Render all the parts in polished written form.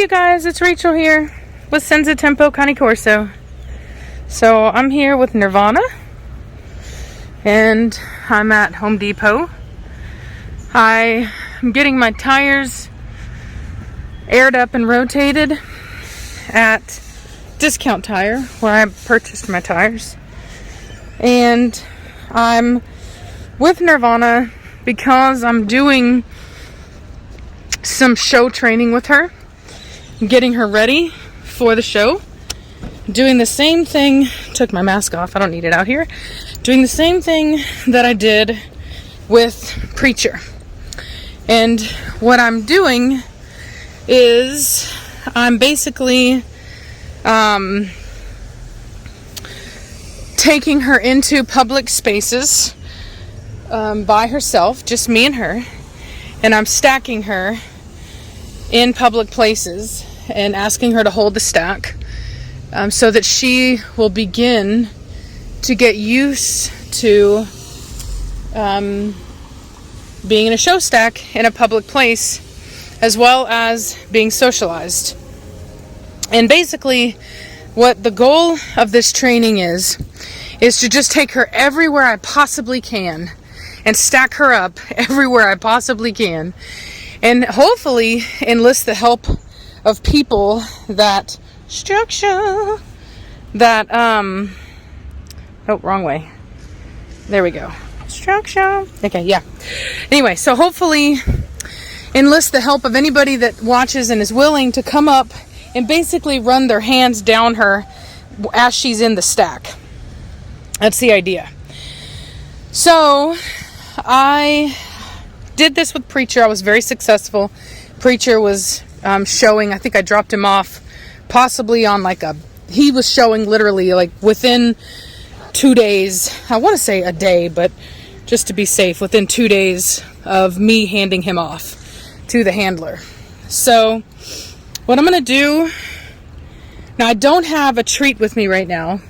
guys, it's Rachel here with Senza Tempo Cane Corso. So I'm here with Nirvana and I'm at Home Depot. I am getting my tires aired up and rotated at Discount Tire where I purchased my tires. And I'm with Nirvana because I'm doing some show training with her, getting her ready for the show, doing the same thing. Took my mask off, I don't need it out here. Doing the same thing that I did with Preacher. And what I'm doing is I'm basically taking her into public spaces by herself, just me and her, and I'm stacking her in public places and asking her to hold the stack so that she will begin to get used to being in a show stack in a public place, as well as being socialized. And basically what the goal of this training is to just take her everywhere I possibly can and stack her up everywhere I possibly can, and hopefully enlist the help of people that oh, wrong way. There we go. Structure. Okay, yeah. Anyway, so hopefully enlist the help of anybody that watches and is willing to come up and basically run their hands down her as she's in the stack. That's the idea. So I did this with Preacher. I was very successful. Preacher was showing, I think I dropped him off possibly on he was showing literally within 2 days. I want to say a day, but just to be safe, within 2 days of me handing him off to the handler. So what I'm going to do, now I don't have a treat with me right now.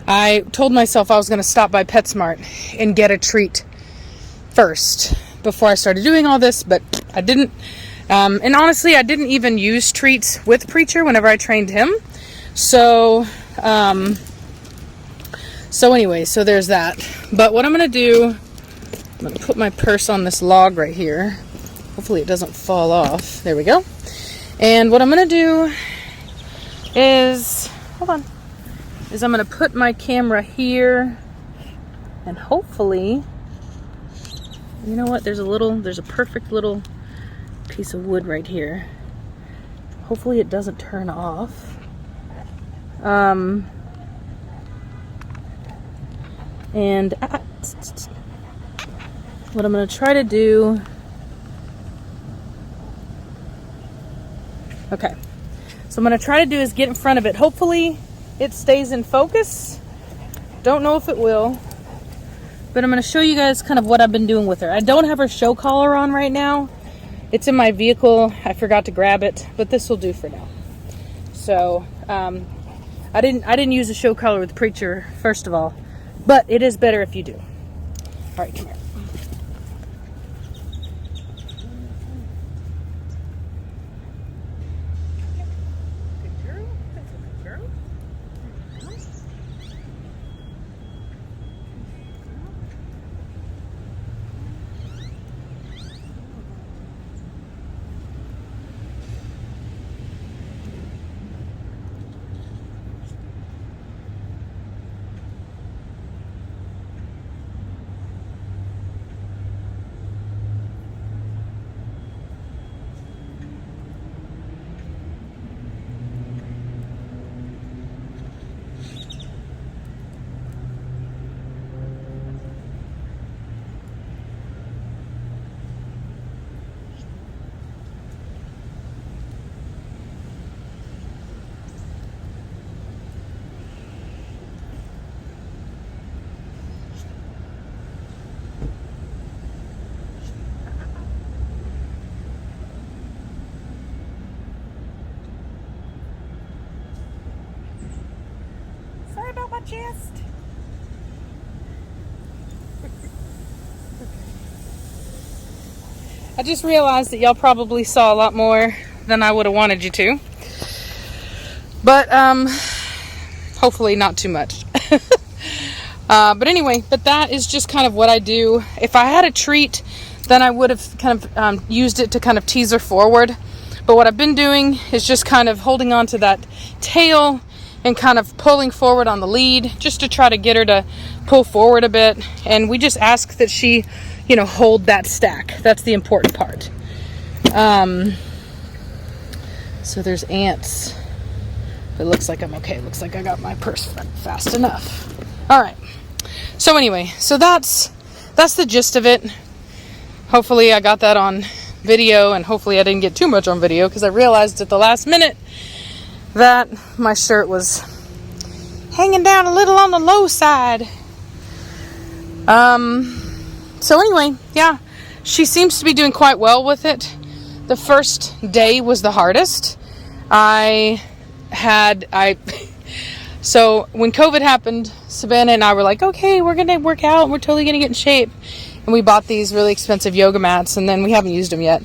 I told myself I was going to stop by PetSmart and get a treat first before I started doing all this, but I didn't. And honestly, I didn't even use treats with Preacher whenever I trained him. So anyway, so there's that. But what I'm going to do, I'm going to put my purse on this log right here. Hopefully it doesn't fall off. There we go. And what I'm going to do is, I'm going to put my camera here, and hopefully, you know what, there's a perfect little piece of wood right here. Hopefully it doesn't turn off. And what I'm going to try to do, okay, so I'm going to try to do is get in front of it. Hopefully it stays in focus. Don't know if it will, but I'm going to show you guys kind of what I've been doing with her. I don't have her show collar on right now. It's in my vehicle. I forgot to grab it, but this will do for now. So I didn't use a show collar with Preacher, first of all, but it is better if you do. All right, come here. Chest. I just realized that y'all probably saw a lot more than I would have wanted you to. But hopefully not too much. But anyway, that is just kind of what I do. If I had a treat, then I would have kind of used it to kind of tease her forward. But what I've been doing is just kind of holding on to that tail and kind of pulling forward on the lead just to try to get her to pull forward a bit. And we just ask that she, hold that stack. That's the important part. So there's ants. It looks like I'm okay. It looks like I got my purse fast enough. All right. So anyway, that's the gist of it. Hopefully I got that on video, and hopefully I didn't get too much on video because I realized at the last minute that my shirt was hanging down a little on the low side. So anyway, yeah, she seems to be doing quite well with it. The first day was the hardest. So when COVID happened, Savannah and I were like, okay, we're going to work out. We're totally going to get in shape. And we bought these really expensive yoga mats, and then we haven't used them yet.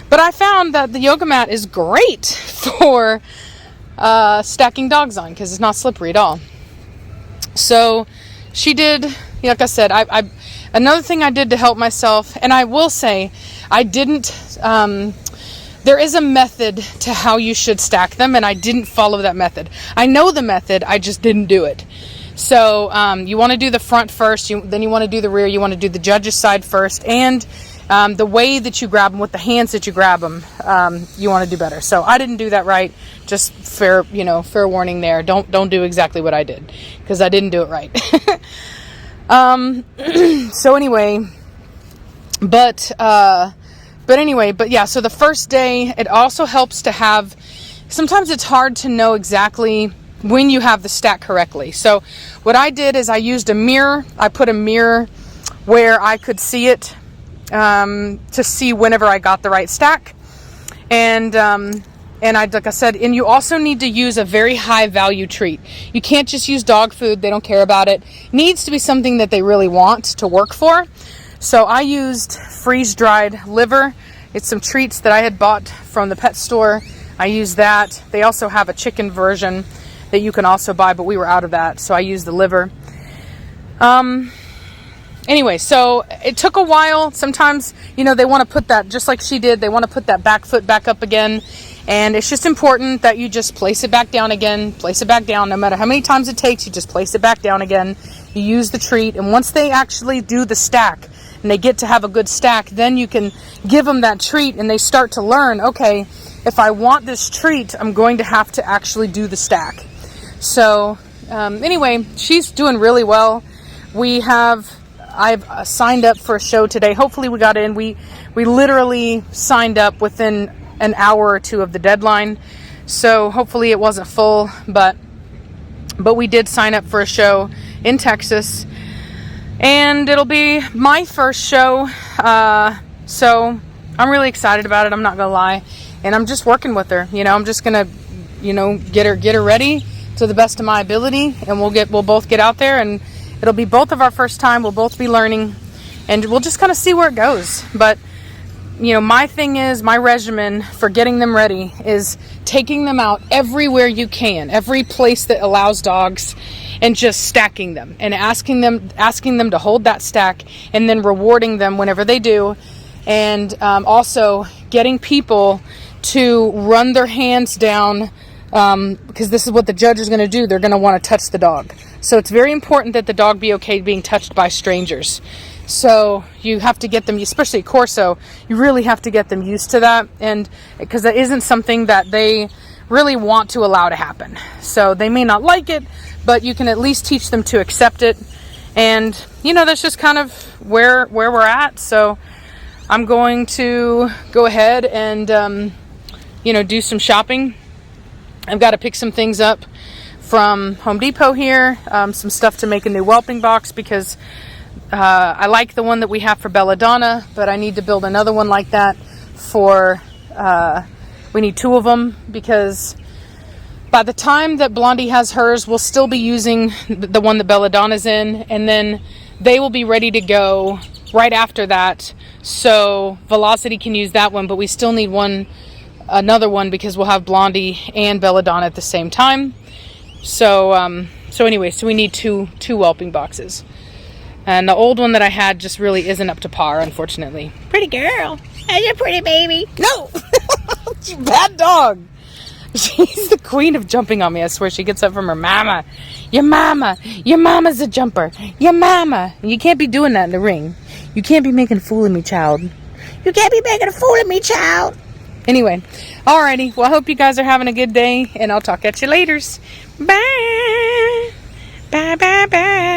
But I found that the yoga mat is great for stacking dogs on because it's not slippery at all. So she did, like I said, I another thing I did to help myself, and I will say I didn't, there is a method to how you should stack them, and I didn't follow that method. I know the method, I just didn't do it. So you want to do the front first, then you want to do the rear, you want to do the judge's side first, and the way that you grab them, with the hands that you grab them, you want to do better. So I didn't do that right. Just fair warning there. Don't do exactly what I did, because I didn't do it right. So anyway, but yeah, so the first day, it also helps to have, sometimes it's hard to know exactly when you have the stack correctly. So what I did is I used a mirror. I put a mirror where I could see it, to see whenever I got the right stack. And like I said, and you also need to use a very high value treat. You can't just use dog food. They don't care about it. It needs to be something that they really want to work for. So I used freeze-dried liver. It's some treats that I had bought from the pet store. I used that. They also have a chicken version that you can also buy, but we were out of that, so I used the liver. Anyway, so it took a while. Sometimes, they want to put that, just like she did, they want to put that back foot back up again. And it's just important that you just place it back down again, place it back down. No matter how many times it takes, you just place it back down again. You use the treat. And once they actually do the stack and they get to have a good stack, then you can give them that treat and they start to learn, okay, if I want this treat, I'm going to have to actually do the stack. So anyway, she's doing really well. I've signed up for a show today. Hopefully we got in. We literally signed up within an hour or two of the deadline. So hopefully it wasn't full, but we did sign up for a show in Texas, and it'll be my first show. So I'm really excited about it. I'm not gonna lie. And I'm just working with her. I'm just gonna, get her ready to the best of my ability, and we'll both get out there, and it'll be both of our first time. We'll both be learning, and we'll just kind of see where it goes. But my thing is, my regimen for getting them ready is taking them out everywhere you can, every place that allows dogs, and just stacking them and asking them to hold that stack, and then rewarding them whenever they do. And also getting people to run their hands down, because this is what the judge is going to do. They're going to want to touch the dog. So it's very important that the dog be okay being touched by strangers. So you have to get them, especially Corso, you really have to get them used to that, and because that isn't something that they really want to allow to happen. So they may not like it, but you can at least teach them to accept it. And that's just kind of where we're at. So I'm going to go ahead and do some shopping. I've got to pick some things up from Home Depot here, some stuff to make a new whelping box, because I like the one that we have for Belladonna, but I need to build another one like that for, we need 2 of them, because by the time that Blondie has hers, we'll still be using the one that Belladonna's in, and then they will be ready to go right after that. So Velocity can use that one, but we still need one another one because we'll have Blondie and Belladonna at the same time. So anyway, so we need two whelping boxes. And the old one that I had just really isn't up to par, unfortunately. Pretty girl. You're a pretty baby. No! You bad dog. She's the queen of jumping on me. I swear she gets up from her mama. Your mama's a jumper. Your mama. You can't be doing that in the ring. You can't be making a fool of me, child. You can't be making a fool of me, child. Anyway, alrighty. Well, I hope you guys are having a good day, and I'll talk at you later. Bye. Bye, bye, bye.